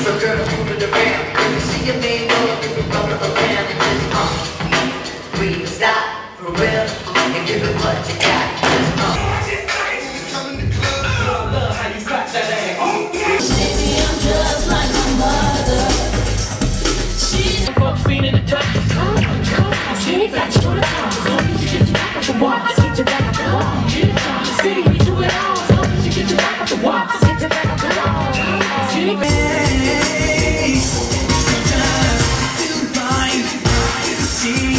So girls move it around. If you see your man go up in the front of the land, just breathe, stop for real, and give it what you got. Love how you crack that ass. Baby, I'm just like my mother. She's folks feeling the touch. I'm skinny fat, short of time. As long as you get your back off the wall, get your back off the wall. The city, we do it all. As long as you get your back off the wall, get your back off the wall. Skinny fat. Sometimes you blind, you see,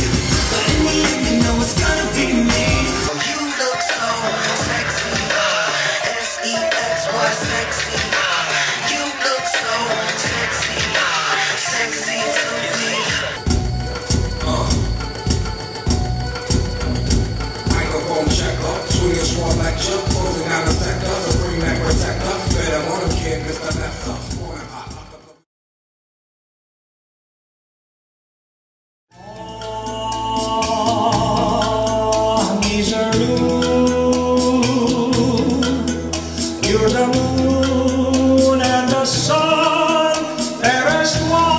but in the end you know it's gonna be me. You look so sexy, S-E-X-Y sexy. You look so sexy, sexy to me. Microphone checker, swinging strong like Chuck, closing out a sector, so bring that protector. Better want him, kid, Mr. Lester. You're the moon and the sun, fairest one.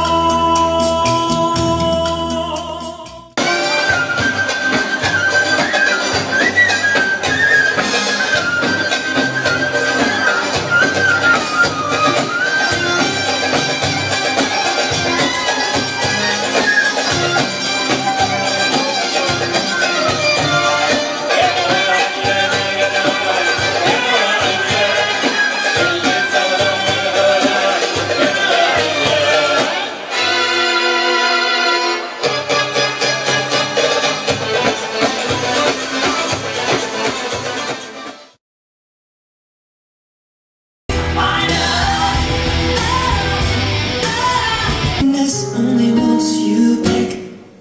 Only wants you back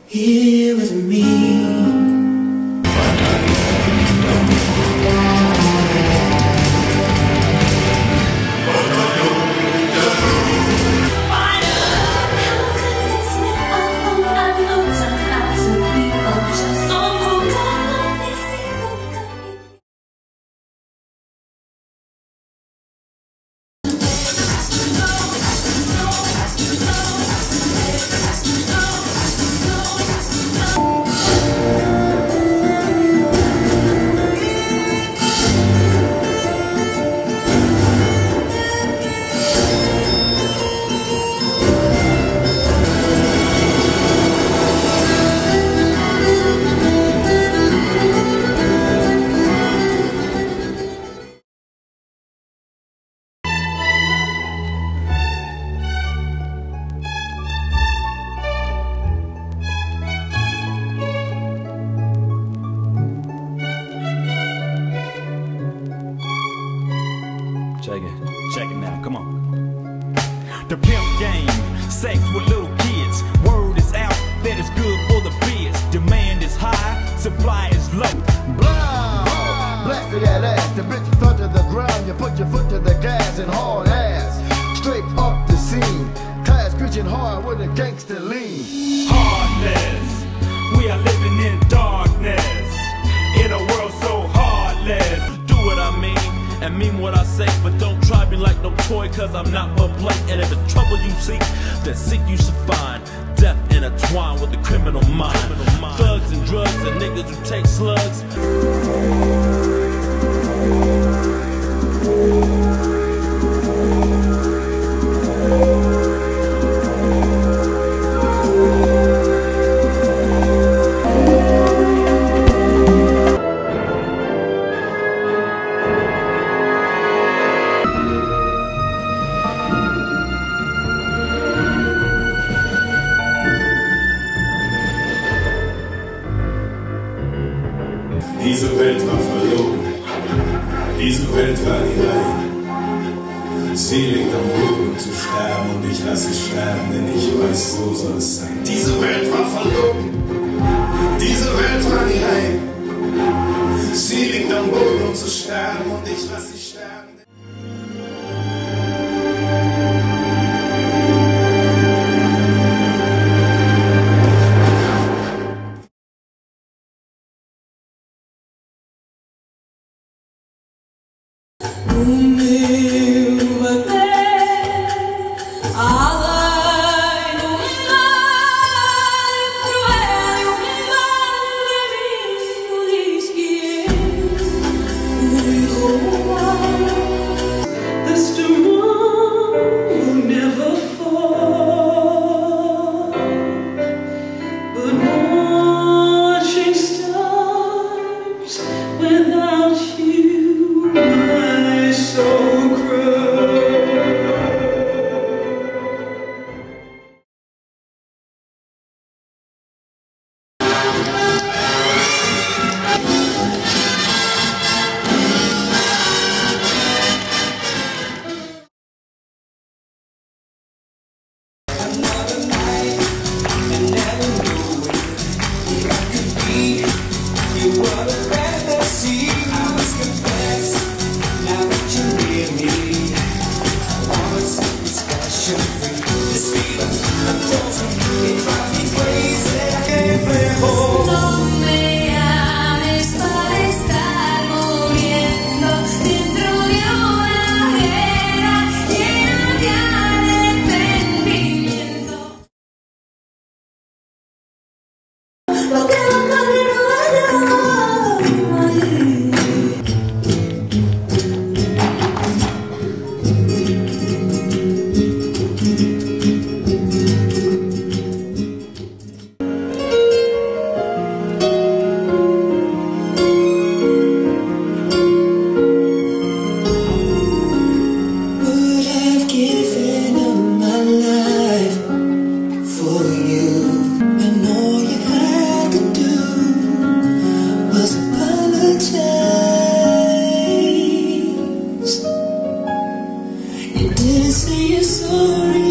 here with me. Check it now, come on. The pimp game, sex with little kids. Word is out that it's good for the biz. Demand is high, supply is low. Blow! Blast to that ass, the bitch front to the ground. You put your foot to the gas and haul ass. Straight up the scene. Class screeching hard with a gangster lean. Heartless, we are living in darkness. In a world so heartless. Do what I mean and mean what I say, but don't try me like no toy, cause I'm not for play. And if the trouble you seek, then seek you should find. Death intertwined with the criminal mind. Thugs and drugs and niggas who take slugs. Diese Welt war verloren, diese Welt war nie rein. Sie liegt am Boden zu sterben und ich lasse sie sterben, denn ich weiß, so soll es sein. Diese Welt war verloren, diese Welt war nie rein. Sie liegt am Boden um zu sterben und ich lasse sie sterben. But then I You didn't say you're sorry.